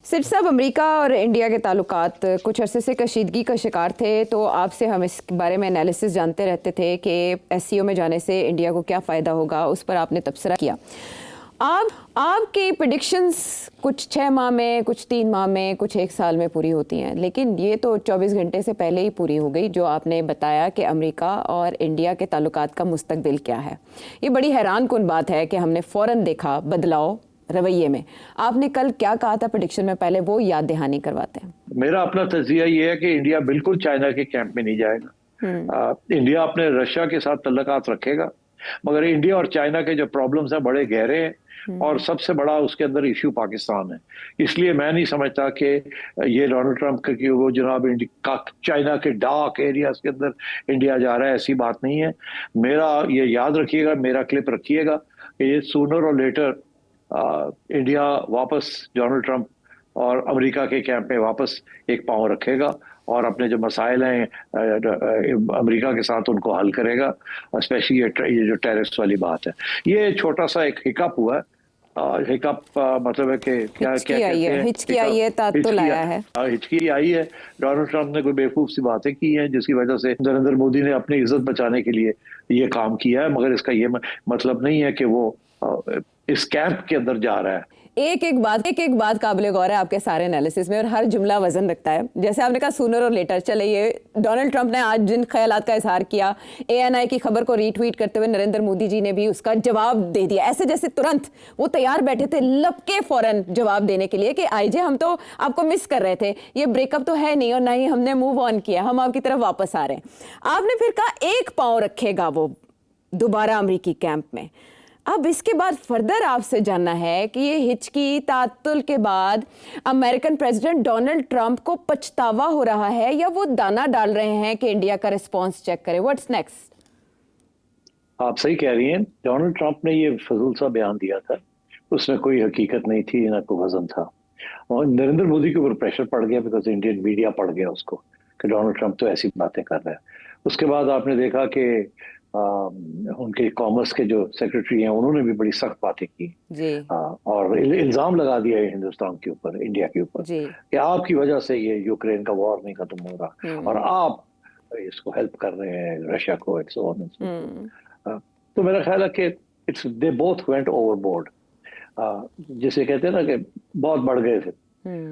सिर्फ साहब, अमेरिका और इंडिया के ताल्लुकात कुछ अरसे से कशीदगी का शिकार थे, तो आपसे हम इस बारे में एनालिसिस जानते रहते थे कि एससीओ में जाने से इंडिया को क्या फ़ायदा होगा, उस पर आपने तबसरा किया। आपकी प्रेडिक्शंस कुछ 6 माह में, कुछ 3 माह में, कुछ 1 साल में पूरी होती हैं, लेकिन ये तो 24 घंटे से पहले ही पूरी हो गई, जो आपने बताया कि अमेरिका और इंडिया के ताल्लुकात का मुस्तकबिल क्या है। ये बड़ी हैरान कुन बात है कि हमने फ़ौरन देखा बदलाव रवैये में। आपने कल क्या कहा था प्रेडिक्शन में, पहले वो याद दहानी करवाते हैं। मेरा अपना तजिया ये है कि इंडिया बिल्कुल चाइना के कैंप में नहीं जाएगा। इंडिया अपने रशिया के साथ तल्लुकात रखेगा, मगर इंडिया और चाइना के जो प्रॉब्लम्स हैं बड़े गहरे हैं और सबसे बड़ा उसके अंदर इश्यू पाकिस्तान है। इसलिए मैं नहीं समझता कि ये डोनाल्ड ट्रंप के वो जनाब चाइना के डार्क एरियाज के अंदर इंडिया जा रहा है, ऐसी बात नहीं है। मेरा ये याद रखिएगा, मेरा क्लिप रखिएगा कि ये सूनर और लेटर इंडिया वापस डोनाल्ड ट्रंप और अमेरिका के कैंप में वापस एक पांव रखेगा और अपने जो मसाइल हैं अमेरिका के साथ उनको हल करेगा। स्पेशली ये जो टैरिफ्स वाली बात है, ये छोटा सा एक हिकअप हुआ है। हिकअप मतलब है कि क्या कहते हैं, हिचकी आई है, तात्तुल आया है। हिचकी आई है। डोनाल्ड ट्रंप ने कोई बेवकूफ सी बातें की हैं जिसकी वजह से नरेंद्र मोदी ने अपनी इज्जत बचाने के लिए ये काम किया है, मगर इसका ये मतलब नहीं है कि वो इस कैंप के अंदर जा रहा है। एक एक बात काबिल गौर है आपके सारे एनालिसिस में, और हर जुमला वजन रखता है। जैसे आपने कहा सूनर और लेटर, चले ये डोनाल्ड ट्रंप ने आज जिन ख्यालात का इजहार किया, एएनआई की खबर को रीट्वीट करते हुए नरेंद्र मोदी जी ने भी उसका जवाब दे दिया, ऐसे जैसे तुरंत वो तैयार बैठे थे लपके फौरन जवाब देने के लिए कि आईजे हम तो आपको मिस कर रहे थे, ये ब्रेकअप तो है नहीं और ना ही हमने मूव ऑन किया, हम आपकी तरफ वापस आ रहे हैं। आपने फिर कहा एक पाँव रखेगा वो दोबारा अमरीकी कैंप में। अब इसके बाद फर्दर आपसे जानना है कि ये हिचकी तात्तुल के बाद अमेरिकन प्रेसिडेंट डोनाल्ड ट्रंप को पछतावा हो रहा है या वो दाना डाल रहे हैं कि इंडिया का रिस्पांस चेक करे। What's next? आप सही कह रही हैं। डोनाल्ड ट्रंप ने ये फजूल सा बयान दिया था, उसमें कोई हकीकत नहीं थी, ना कोई वजन था, और नरेंद्र मोदी के ऊपर प्रेशर पड़ गया बिकॉज इंडियन मीडिया पड़ गया उसको कि डोनाल्ड ट्रंप तो ऐसी बातें कर रहा है। उसके बाद आपने देखा कि उनके कॉमर्स के जो सेक्रेटरी हैं उन्होंने भी बड़ी सख्त बातें की और इल्जाम लगा दिया है हिंदुस्तान के ऊपर, इंडिया के ऊपर, कि आपकी वजह से ये यूक्रेन का वॉर नहीं खत्म हो रहा और आप इसको हेल्प कर रहे हैं रशिया को, एंड सो ऑन। तो मेरा ख्याल है कि it's they both went overboard, जिसे कहते हैं ना कि बहुत बढ़ गए थे।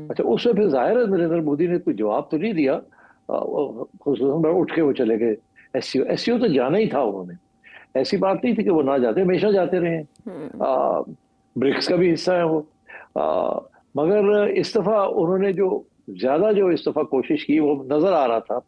अच्छा, उसमें फिर जाहिर है नरेंद्र मोदी ने कोई जवाब तो नहीं दिया, उठ के वो चले गए। एससीओ तो जाना ही था उन्होंने, ऐसी बात नहीं थी कि वो ना जाते, हमेशा जाते रहे। ब्रिक्स का भी हिस्सा है वो, मगर इस दफा उन्होंने जो इस दफा कोशिश की, वो नजर आ रहा था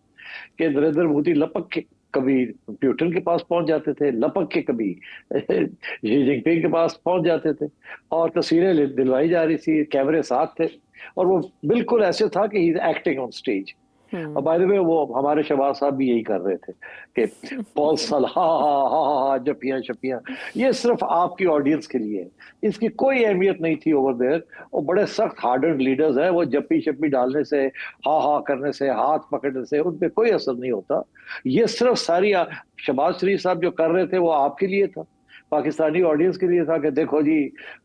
कि नरेंद्र मोदी लपक के कभी प्यूटन के पास पहुंच जाते थे, लपक के कभी शी जिनपिंग के पास पहुंच जाते थे और तस्वीरें दिलवाई जा रही थी, कैमरे साथ थे और वो बिल्कुल ऐसे था कि he is acting on stage. और बाय द वे वो हमारे शहबाज साहब भी यही कर रहे थे कि पॉल हा जपियां शपियां, ये सिर्फ आपकी ऑडियंस के लिए है, इसकी कोई अहमियत नहीं थी ओवर देयर। और बड़े सख्त हार्डन लीडर्स हैं, वो जप्पी शप्पी डालने से, हा करने से, हाथ पकड़ने से उन पे कोई असर नहीं होता। ये सिर्फ सारी शहबाज शरीफ साहब जो कर रहे थे वो आपके लिए था, पाकिस्तानी ऑडियंस के लिए था कि देखो जी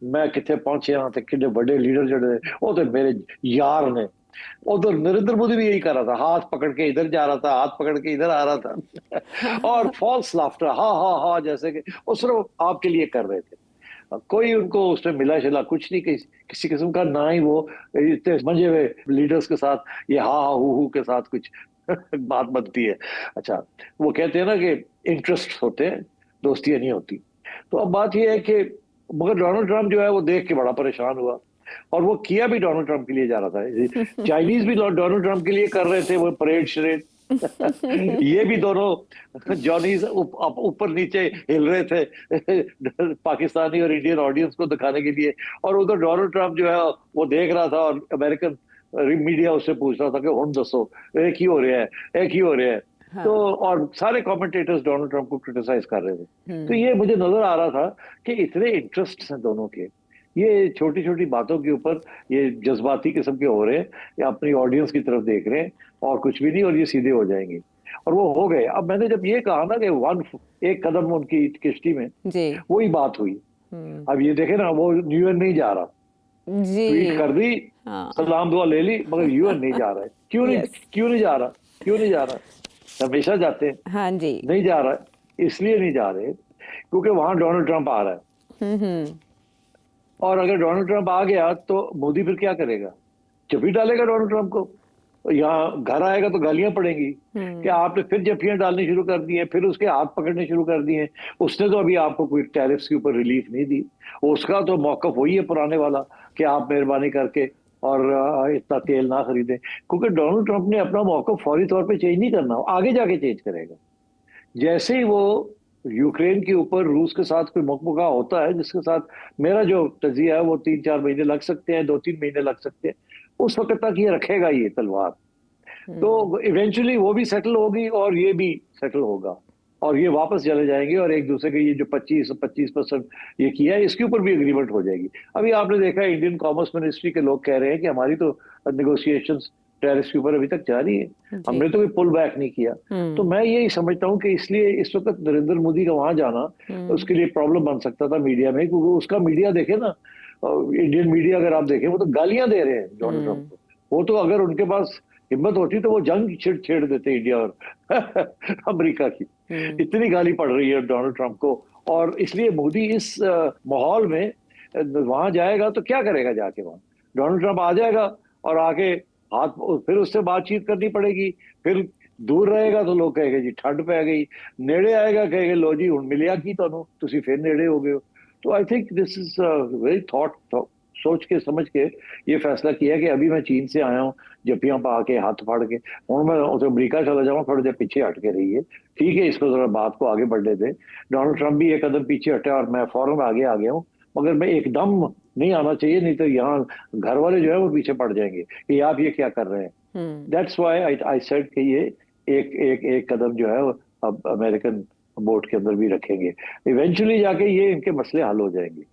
मैं कितने पहुंचे, यहाँ तक कितने बड़े लीडर जो वो तो मेरे यार ने। उधर नरेंद्र मोदी भी यही कर रहा था, हाथ पकड़ के इधर जा रहा था, हाथ पकड़ के इधर आ रहा था और फॉल्स लाफ्टर, हा जैसे कि वो सिर्फ आपके लिए कर रहे थे। कोई उनको उसमें मिला शिला कुछ नहीं, किसी किस्म का, ना ही वो इतने समझे हुए लीडर्स के साथ ये हा हू के साथ कुछ बात बनती है। अच्छा, वो कहते हैं ना कि इंटरेस्ट होते हैं, दोस्तियां नहीं होती। तो अब बात यह है कि मगर डोनाल्ड ट्रंप जो है वो देख के बड़ा परेशान हुआ और वो किया भी डोनाल्ड ट्रंप के लिए जा रहा था। चाइनीज भी डोनाल्ड ट्रंप के लिए कर रहे थे वो परेड शरेड ये भी दोनों जॉनीज ऊपर नीचे हिल रहे थे पाकिस्तानी और इंडियन ऑडियंस को दिखाने के लिए, और उधर डोनाल्ड ट्रंप जो है वो देख रहा था और अमेरिकन मीडिया उससे पूछ रहा था कि हम दसो एक ही हो रहा है, एक ही हो रहा है। हाँ। तो और सारे कमेंटेटर्स डोनाल्ड ट्रंप को क्रिटिसाइज कर रहे थे। तो ये मुझे नजर आ रहा था कि इतने इंटरेस्ट हैं दोनों के, ये छोटी छोटी बातों के ऊपर ये जज्बाती किस्म के हो रहे हैं या अपनी ऑडियंस की तरफ देख रहे हैं और कुछ भी नहीं, और ये सीधे हो जाएंगे और वो हो गए। अब मैंने जब ये कहा ना कि एक कदम उनकी किश्ती में, वही बात हुई। अब ये देखे ना, वो न्यूयॉर्क नहीं जा रहा, ट्वीट कर दी हाँ। सलाम दुआ ले ली, मगर यूएन नहीं जा रहा है। क्यों नहीं? Yes. क्यों नहीं जा रहा? क्यों नहीं जा रहा? हमेशा जाते हैं। हाँ जी। नहीं जा रहा है, इसलिए नहीं जा रहे क्योंकि वहां डोनाल्ड ट्रंप आ रहा है। हम्म। और अगर डोनाल्ड ट्रंप आ गया तो मोदी फिर क्या करेगा? जब ही डालेगा डोनाल्ड ट्रंप को। यहाँ घर आएगा तो गालियां पड़ेंगी कि आपने फिर जफ्फियां डालनी शुरू कर दी हैं, फिर उसके हाथ पकड़ने शुरू कर दिए हैं। उसने तो अभी आपको कोई टैरिफ्स के ऊपर रिलीफ नहीं दी। उसका तो मौकफ वही है पुराने वाला कि आप मेहरबानी करके और इतना तेल ना खरीदें। क्योंकि डोनाल्ड ट्रंप ने अपना मौकफ फौरी तौर पे चेंज नहीं करना, आगे जाके चेंज करेगा। जैसे ही वो यूक्रेन के ऊपर रूस के साथ कोई मुकबका होता है, जिसके साथ मेरा जो तजिया है वो 3-4 महीने लग सकते हैं, 2-3 महीने लग सकते हैं, उस वक्त तक ये रखेगा ये तलवार। तो इवेंचुअली वो भी सेटल होगी और ये भी सेटल होगा, और ये वापस चले जाएंगे और एक दूसरे के ये जो 25% ये किया है इसके ऊपर भी एग्रीमेंट हो जाएगी। अभी आपने देखा इंडियन कॉमर्स मिनिस्ट्री के लोग कह रहे हैं कि हमारी तो नेगोशिएशंस टैरिफ के ऊपर अभी तक जारी है, हमने तो कोई पुल बैक नहीं किया। तो मैं यही समझता हूँ कि इसलिए इस वक्त नरेंद्र मोदी का वहां जाना उसके लिए प्रॉब्लम बन सकता था मीडिया में, क्योंकि उसका मीडिया देखे ना, इंडियन मीडिया अगर आप देखें वो तो गालियां दे रहे हैं डोनाल्ड ट्रंप को। वो तो अगर उनके पास हिम्मत होती तो वो जंग छेड़ देते इंडिया और अमेरिका की। इतनी गाली पड़ रही है डोनाल्ड ट्रंप को। और इसलिए मोदी इस माहौल में वहां जाएगा तो क्या करेगा जाके वहां? डोनाल्ड ट्रंप आ जाएगा और आके हाथ, फिर उससे बातचीत करनी पड़ेगी। फिर दूर रहेगा तो लोग कहेंगे जी ठंड पै गई, नेड़े आएगा कहेंगे लो जी हुण मिलिया की तुहानू, तुसी फिर नेड़े हो गए हो। तो I think this is very thought, सोच के समझ के ये फैसला किया कि अभी मैं चीन से आया हूँ जफ्फियां पा के हाथ फाड़ के, हूँ मैं अमरीका चला जाऊँ, थोड़ा देर पीछे हट के रहिए, ठीक है, इसको जरा बात को आगे बढ़ने दे। डोनाल्ड ट्रंप भी एक कदम पीछे हटे और मैं फौरन आगे आ गया हूँ, मगर मैं एकदम नहीं आना चाहिए, नहीं तो यहाँ घर वाले जो है वो पीछे पड़ जाएंगे कि आप ये क्या कर रहे हैं। दैट्स व्हाई आई सेड कि ये एक कदम जो है अब अमेरिकन बोर्ड के अंदर भी रखेंगे। इवेंचुअली जाके ये इनके मसले हल हो जाएंगे।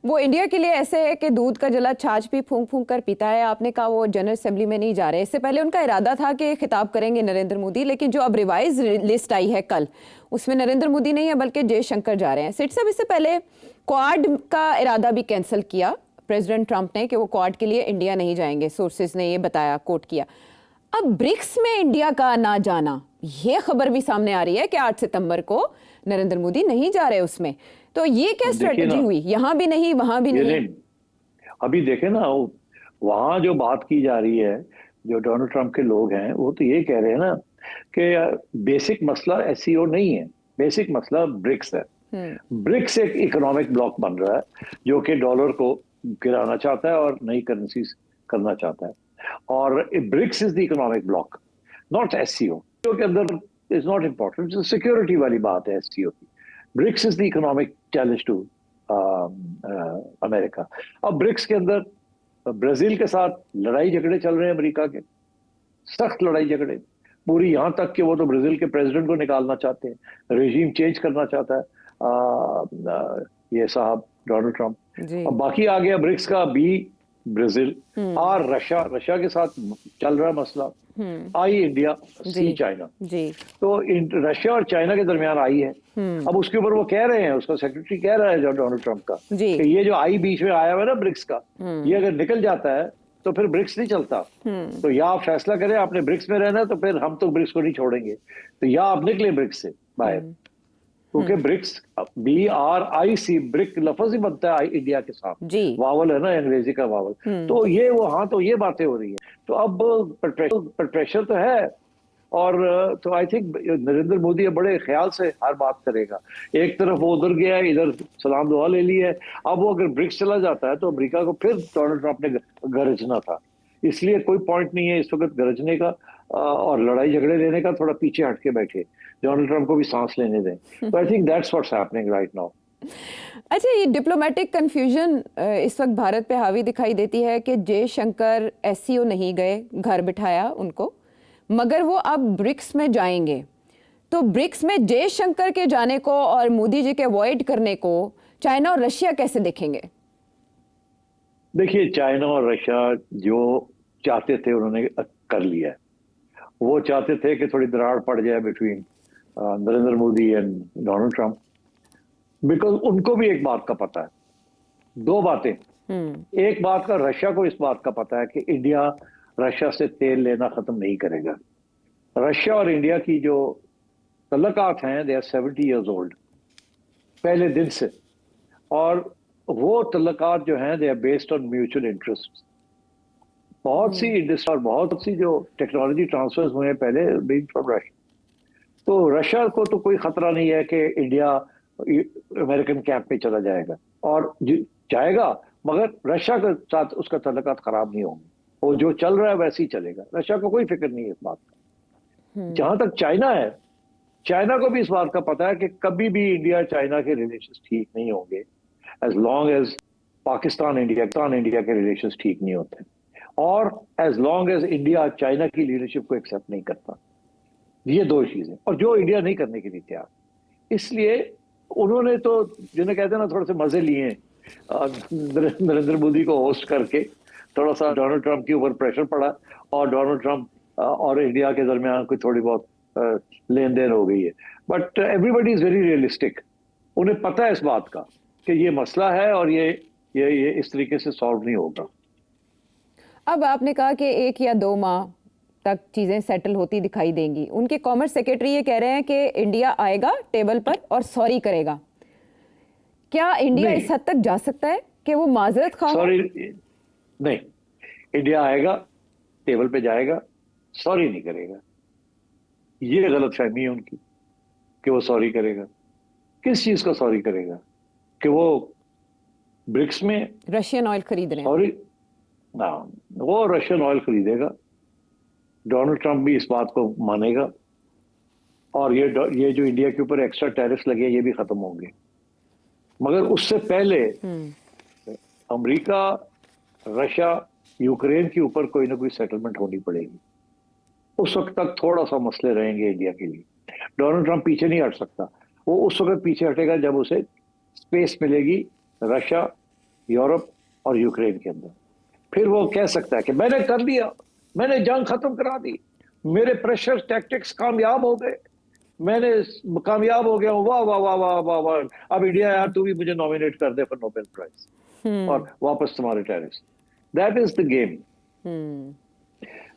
वो इंडिया के लिए ऐसे है कि दूध का जला छाछ भी फूंक फूंक कर पीता है। आपने कहा वो जनरल असेंबली में नहीं जा रहे, इससे पहले उनका इरादा था कि खिताब करेंगे नरेंद्र मोदी, लेकिन जो अब रिवाइज लिस्ट आई है कल, उसमें नरेंद्र मोदी नहीं है बल्कि जयशंकर जा रहे हैं। सिट साहब, इससे पहले क्वाड का इरादा भी कैंसिल किया प्रेसिडेंट ट्रंप ने कि वो क्वाड के लिए इंडिया नहीं जाएंगे, सोर्सेज ने ये बताया, कोट किया। अब ब्रिक्स में इंडिया का ना जाना, ये खबर भी सामने आ रही है कि 8 सितंबर को नरेंद्र मोदी नहीं जा रहे उसमें। तो ये क्या स्ट्रेटजी हुई? यहां भी नहीं, वहां भी नहीं। अभी देखे ना, वहां जो बात की जा रही है, जो डोनाल्ड ट्रंप के लोग हैं वो तो ये कह रहे हैं ना कि बेसिक मसला एससीओ नहीं है, बेसिक मसला ब्रिक्स है। ब्रिक्स एक इकोनॉमिक ब्लॉक बन रहा है जो कि डॉलर को गिराना चाहता है और नई करेंसीज करना चाहता है, और BRICS is the economic bloc, not SCO. के अंदर इज नॉट इंपॉर्टेंट, सिक्योरिटी वाली बात है एससीओ की। BRICS is the economic challenge to America. अब ब्रिक्स के अंदर ब्राजील के साथ लड़ाई झगड़े चल रहे हैं अमेरिका के, सख्त लड़ाई झगड़े, पूरी यहां तक कि वो तो ब्राजील के प्रेसिडेंट को निकालना चाहते हैं, रेजिम चेंज करना चाहता है ये साहब डोनाल्ड ट्रंप। और बाकी आ गया ब्रिक्स का बी ब्राजील और रशिया के साथ चल रहा मसला, आई इंडिया, सी चाइना। तो रशिया और चाइना के दरमियान आई है। अब उसके ऊपर वो कह रहे हैं, उसका सेक्रेटरी कह रहा है जो डोनाल्ड ट्रंप का, कि ये जो आई बीच में आया हुआ है ना ब्रिक्स का, ये अगर निकल जाता है तो फिर ब्रिक्स नहीं चलता। तो या आप फैसला करें आपने ब्रिक्स में रहना है, तो फिर हम तो ब्रिक्स को नहीं छोड़ेंगे, तो या आप निकले ब्रिक्स से बाहर, क्योंकि ब्रिक्स BRIC ब्रिक लफ्ज ही बनता है इंडिया के साथ, वावल है ना अंग्रेजी का वावल। तो ये वो हाँ, तो ये बातें हो रही है। तो अब प्रेशर तो है, और तो आई थिंक नरेंद्र मोदी बड़े ख्याल से हर बात करेगा। एक तरफ वो उधर गया है, इधर सलाम दुआ ले ली है। अब वो अगर ब्रिक्स चला जाता है तो अमेरिका को फिर डोनाल्ड ट्रंप ने गरजना था, इसलिए कोई पॉइंट नहीं है इस वक्त गरजने का और लड़ाई झगड़े लेने का। थोड़ा पीछे हट के बैठे, डोनाल्ड ट्रंप को भी सांस लेने दें। तो I think that's what's happening right now. अच्छा, ये डिप्लोमेटिक कंफ्यूजन इस वक्त भारत पे हावी दिखाई देती है कि जयशंकर एससीओ नहीं गए, घर बिठाया उनको, मगर वो अब ब्रिक्स में जाएंगे। तो ब्रिक्स में जयशंकर के जाने को और मोदी जी के अवॉइड करने को चाइना और रशिया कैसे देखेंगे? देखिए, चाइना और रशिया जो चाहते थे उन्होंने कर लिया है। वो चाहते थे कि थोड़ी दरार पड़ जाए between Narendra Modi and Donald Trump, because उनको भी एक बात का पता है, दो बातें एक बात का रशिया को इस बात का पता है कि इंडिया रशिया से तेल लेना खत्म नहीं करेगा। रशिया और इंडिया की जो तल्लुकात हैं, दे आर 70 ईयर्स ओल्ड पहले दिन से, और वो तल्लुकात जो हैं they are based on mutual interest. बहुत सी इंडस्ट्री और बहुत सी जो टेक्नोलॉजी ट्रांसफर्स हुए हैं पहले बीइंग फ्रॉम रशिया। तो रशिया को तो कोई खतरा नहीं है कि इंडिया अमेरिकन कैंप में चला जाएगा, और जाएगा, मगर रशिया के साथ उसका तल्लुकात खराब नहीं होंगे। वो जो चल रहा है वैसे ही चलेगा। रशिया को कोई फिक्र नहीं है इस बात का। जहां तक चाइना है, चाइना को भी इस बात का पता है कि कभी भी इंडिया चाइना के रिलेशंस ठीक नहीं होंगे as long as Pakistan India के रिलेशंस ठीक नहीं होते, और as long as India China की लीडरशिप को एक्सेप्ट नहीं करता। ये दो चीजें, और जो इंडिया नहीं करने के लिए तैयार। इसलिए उन्होंने तो, जिन्हें कहते हैं ना, थोड़े से मजे लिए नरेंद्र मोदी को होस्ट करके। थोड़ा सा डोनाल्ड ट्रंप के ऊपर प्रेशर पड़ा, और डोनाल्ड ट्रंप और इंडिया के दरमियान कोई थोड़ी बहुत लेन देन हो गई है। But everybody is very realistic. उन्हें पता है इस बात का कि ये मसला है, और ये इस तरीके से सॉल्व नहीं होगा। अब आपने कहा कि 1 या 2 माह तक चीज़ें सेटल होती दिखाई देंगी। उनके कॉमर्स सेक्रेटरी ये कह रहे हैं कि इंडिया आएगा टेबल पर और सॉरी करेगा। क्या इंडिया इस हद तक जा सकता है कि वो माजरत खा? सॉरी नहीं, इंडिया आएगा, टेबल पे जाएगा, सॉरी नहीं करेगा। ये गलतफहमी है उनकी कि वो सॉरी करेगा। किस चीज का सॉरी करेगा? कि वो ब्रिक्स में रशियन ऑयल खरीद रहे हैं। सॉरी ना, वो रशियन ऑयल खरीदेगा। डोनाल्ड ट्रंप भी इस बात को मानेगा, और ये जो इंडिया के ऊपर एक्स्ट्रा टैरिफ्स लगे ये भी खत्म होंगे। मगर उससे पहले अमेरिका, रशिया, यूक्रेन के ऊपर कोई ना कोई सेटलमेंट होनी पड़ेगी। उस वक्त तक थोड़ा सा मसले रहेंगे इंडिया के लिए। डोनाल्ड ट्रंप पीछे नहीं हट सकता। वो उस वक्त पीछे हटेगा जब उसे स्पेस मिलेगी रशिया, यूरोप और यूक्रेन के अंदर। फिर वो कह सकता है कि मैंने कर लिया, मैंने जंग खत्म करा दी, मेरे प्रेशर टैक्टिक्स कामयाब हो गए, मैंने कामयाब हो गया हूँ, वाह वाह वाह वाह वाह वाह, अब इंडिया यार तू भी मुझे नॉमिनेट कर दे फॉर नोबेल प्राइज, और वापस तुम्हारे tariffs. That is the game.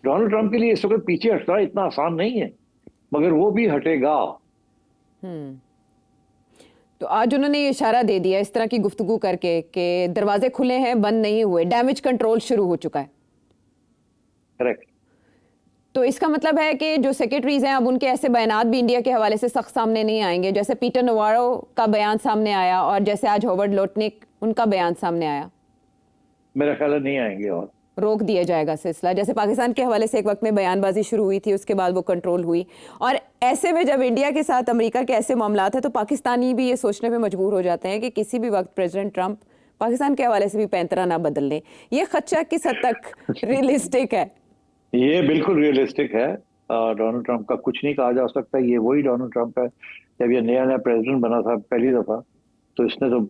Donald Trump के लिए इस वक्त पीछे हटना इतना आसान नहीं है, मगर वो भी हटेगा। तो आज उन्होंने ये इशारा दे दिया इस तरह की गुफ्तगू करके कि दरवाजे खुले हैं, बंद नहीं हुए, डैमेज कंट्रोल शुरू हो चुका है। करेक्ट। तो इसका मतलब है कि जो सेक्रेटरीज हैं, अब उनके ऐसे बयानात भी इंडिया के हवाले से सख्त सामने नहीं आएंगे, जैसे पीटर नवारो का बयान सामने आया और जैसे आज हॉवर्ड लोटनिक उनका बयान सामने आया। मेरा ख्याल है नहीं आएंगे, और रोक दिया जाएगा सिलसिला। जैसे पाकिस्तान के हवाले से एक वक्त में बयानबाजी शुरू हुई थी, उसके बाद वो कंट्रोल हुई, और ऐसे में जब इंडिया के साथ अमेरिका के ऐसे मामलात हैं तो पाकिस्तानी भी ये सोचने पे मजबूर हो जाते हैं कि किसी भी वक्त प्रेसिडेंट ट्रंप पाकिस्तान के हवाले से भी पैंतरा ना बदल लें। ये खदशा किस हद तक रियलिस्टिक है? ये बिल्कुल रियलिस्टिक है। डोनाल्ड ट्रंप का कुछ नहीं कहा जा सकता। ये वही डोनाल्ड ट्रंप है जब ये नया नया प्रेसिडेंट बना था पहली दफा, तो इसने तो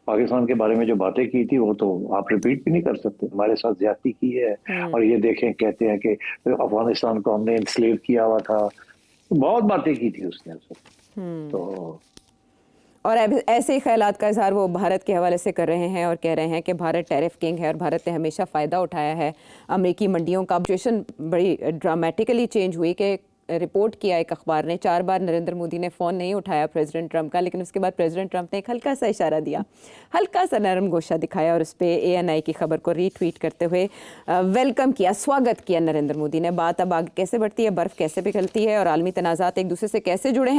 पाकिस्तान के बारे में जो बातें की थी वो तो आप रिपीट भी नहीं कर सकते। हमारे साथ ज्यादती की है, और ये देखें, कहते हैं कि अफगानिस्तान को हमने इंस्लेव किया हुआ था, बहुत बातें की थी उसने। तो और ऐसे ही ख्यालात का इजहार वो भारत के हवाले से कर रहे हैं और कह रहे हैं कि भारत टैरिफ किंग है और भारत ने हमेशा फ़ायदा उठाया है अमेरिकी मंडियों का। सिचुएशन बड़ी ड्रामेटिकली चेंज हुई कि रिपोर्ट किया एक अखबार ने, 4 बार नरेंद्र मोदी ने फ़ोन नहीं उठाया प्रेसिडेंट ट्रंप का, लेकिन उसके बाद प्रेसिडेंट ट्रंप ने एक हल्का सा इशारा दिया, हल्का सा नरम गोशा दिखाया और उस पर ANI की खबर को रीट्वीट करते हुए वेलकम किया, स्वागत किया नरेंद्र मोदी ने। बात अब आगे कैसे बढ़ती है, बर्फ़ कैसे पिघलती है और आलमी तनाज़ात एक दूसरे से कैसे जुड़े हैं,